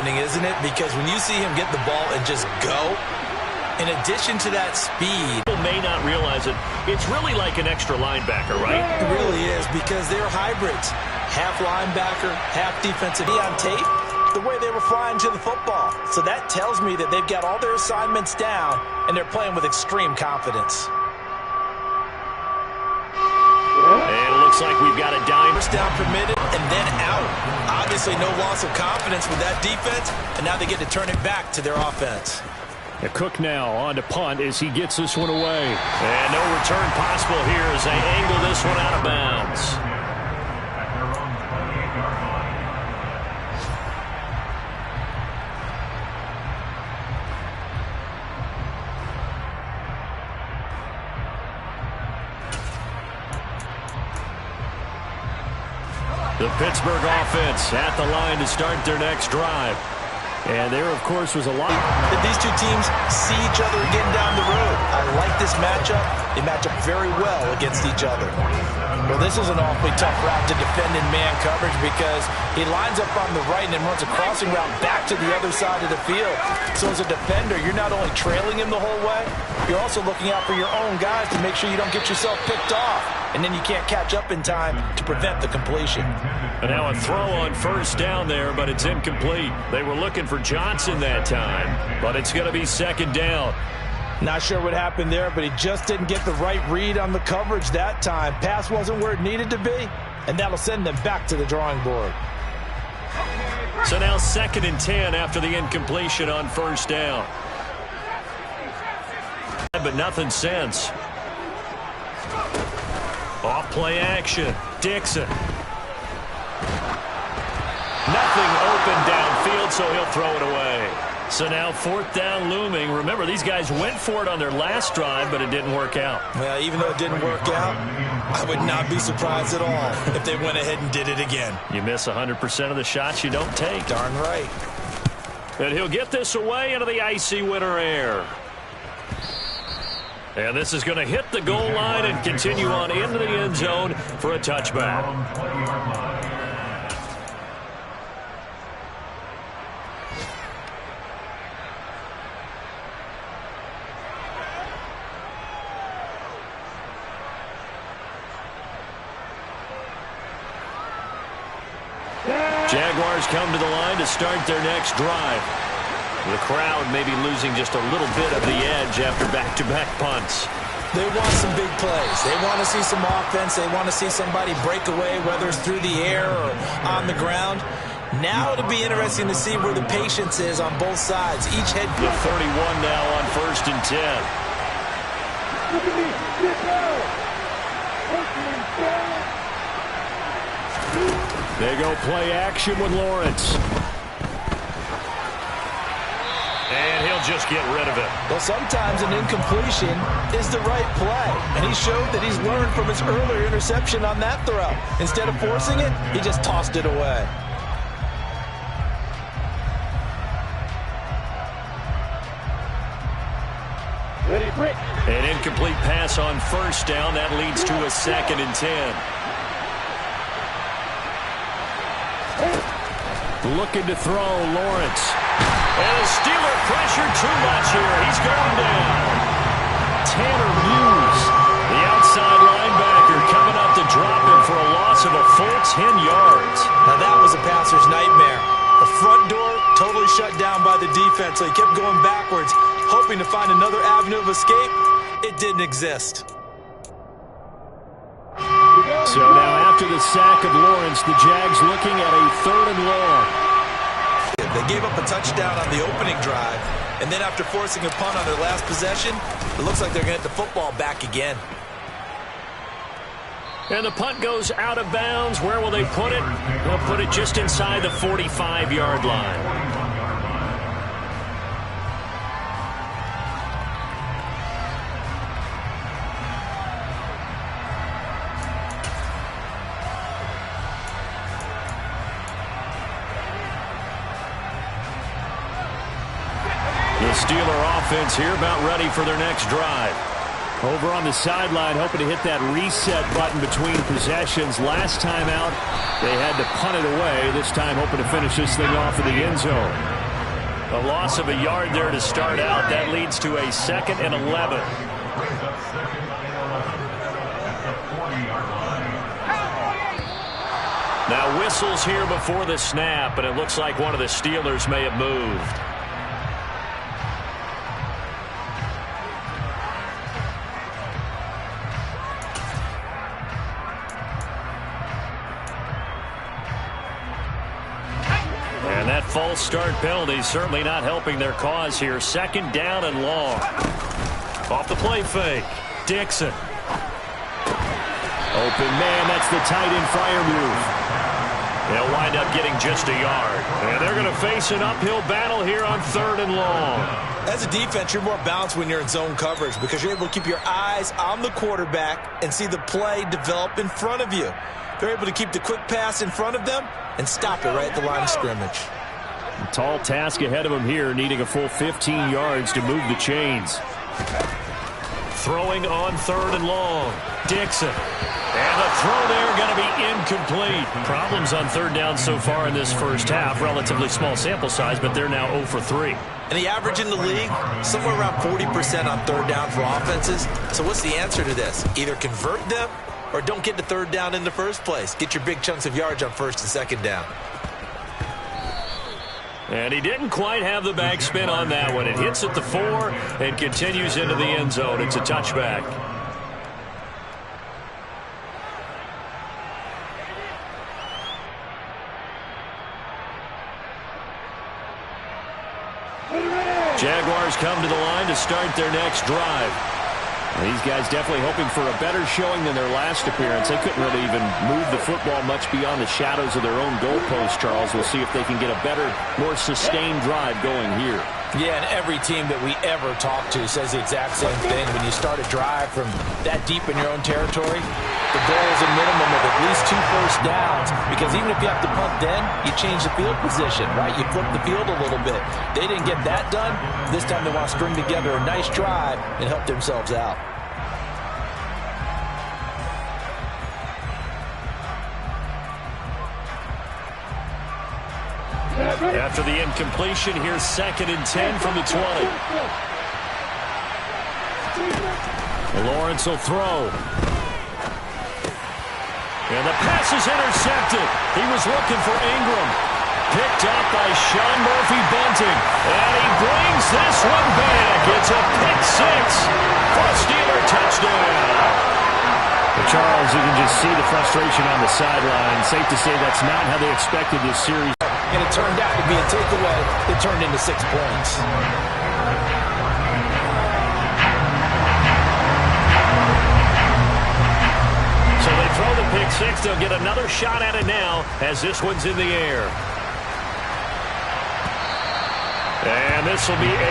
eye-opening, isn't it? Because when you see him get the ball and just go, in addition to that speed. People may not realize it. It's really like an extra linebacker, right? It really is, because they're hybrids. Half linebacker, half defensive. On tape, the way they were flying to the football. So that tells me that they've got all their assignments down, and they're playing with extreme confidence. And it looks like we've got a dime. First down permitted, and then out. Obviously no loss of confidence with that defense, and now they get to turn it back to their offense. Cook now on to punt as he gets this one away. And no return possible here as they angle this one out of bounds. The Pittsburgh offense at the line to start their next drive. And there, of course, was a lot. These two teams see each other again down the road. I like this matchup. They match up very well against each other. Well, this is an awfully tough route to defend in man coverage because he lines up on the right and then runs a crossing route back to the other side of the field. So as a defender, you're not only trailing him the whole way, you're also looking out for your own guys to make sure you don't get yourself picked off. And then you can't catch up in time to prevent the completion. And now a throw on first down there, but it's incomplete. They were looking for Johnson that time, but it's going to be second down. Not sure what happened there, but he just didn't get the right read on the coverage that time. Pass wasn't where it needed to be, and that'll send them back to the drawing board. So now 2nd and 10 after the incompletion on first down. But nothing since. Off play action. Dixon. Nothing open downfield, so he'll throw it away. So now 4th down looming. Remember, these guys went for it on their last drive, but it didn't work out. Well, even though it didn't work out, I would not be surprised at all if they went ahead and did it again. You miss 100% of the shots you don't take. Darn right. And he'll get this away into the icy winter air. And this is going to hit the goal line and continue on into the end zone for a touchback. Jaguars come to the line to start their next drive. The crowd may be losing just a little bit of the edge after back-to-back punts. They want some big plays. They want to see some offense. They want to see somebody break away, whether it's through the air or on the ground. Now it'll be interesting to see where the patience is on both sides. Each head. The 31 now on 1st and 10. Look at me. Get down. They go play action with Lawrence. And he'll just get rid of it. Well, sometimes an incompletion is the right play. And he showed that he's learned from his earlier interception on that throw. Instead of forcing it, he just tossed it away. An incomplete pass on first down. That leads to a 2nd and 10. Looking to throw, Lawrence. And a Steeler pressure too much here. He's going down. Tanner Muse, the outside linebacker, coming up to drop him for a loss of a full 10 yards. Now that was a passer's nightmare. The front door totally shut down by the defense, so he kept going backwards, hoping to find another avenue of escape. It didn't exist. So now after the sack of Lawrence, the Jags looking at a 3rd and long. They gave up a touchdown on the opening drive, and then after forcing a punt on their last possession, it looks like they're going to get the football back again. And the punt goes out of bounds. Where will they put it? They'll put it just inside the 45-yard line. The Steeler offense here about ready for their next drive. Over on the sideline, hoping to hit that reset button between possessions. Last time out, they had to punt it away. This time hoping to finish this thing off in the end zone. A loss of a yard there to start out. That leads to a 2nd and 11. Now whistles here before the snap, and it looks like one of the Steelers may have moved. And that false start penalty certainly not helping their cause here. 2nd down and long. Off the play fake. Dixon. Open man, that's the tight end Freiermuth. They'll wind up getting just a yard. And they're going to face an uphill battle here on 3rd and long. As a defense, you're more balanced when you're in zone coverage because you're able to keep your eyes on the quarterback and see the play develop in front of you. They're able to keep the quick pass in front of them and stop it right at the line of scrimmage. A tall task ahead of him here, needing a full 15 yards to move the chains. Throwing on 3rd and long. Dixon. And the throw there going to be incomplete. Problems on 3rd down so far in this first half. Relatively small sample size, but they're now 0 for 3. And the average in the league, somewhere around 40% on 3rd down for offenses. So what's the answer to this? Either convert them or don't get the 3rd down in the first place. Get your big chunks of yards on 1st and 2nd down. And he didn't quite have the backspin on that one. It hits at the 4 and continues into the end zone. It's a touchback. Jaguars come to the line to start their next drive. These guys definitely hoping for a better showing than their last appearance. They couldn't really even move the football much beyond the shadows of their own goalpost, Charles. We'll see if they can get a better, more sustained drive going here. Yeah, and every team that we ever talk to says the exact same thing. When you start a drive from that deep in your own territory, the goal is a minimum of at least 2 first downs, because even if you have to punt then, you change the field position, right? You flip the field a little bit. They didn't get that done. This time they want to string together a nice drive and help themselves out. After the incompletion, here's 2nd and 10 from the 20. Lawrence will throw. And the pass is intercepted. He was looking for Ingram. Picked up by Sean Murphy-Bunting. And he brings this one back. It's a pick 6 for a Steeler touchdown. But Charles, you can just see the frustration on the sideline. Safe to say that's not how they expected this series. And it turned out to be a takeaway that turned into 6 points. So they throw the pick 6. They'll get another shot at it now as this one's in the air. And this will be a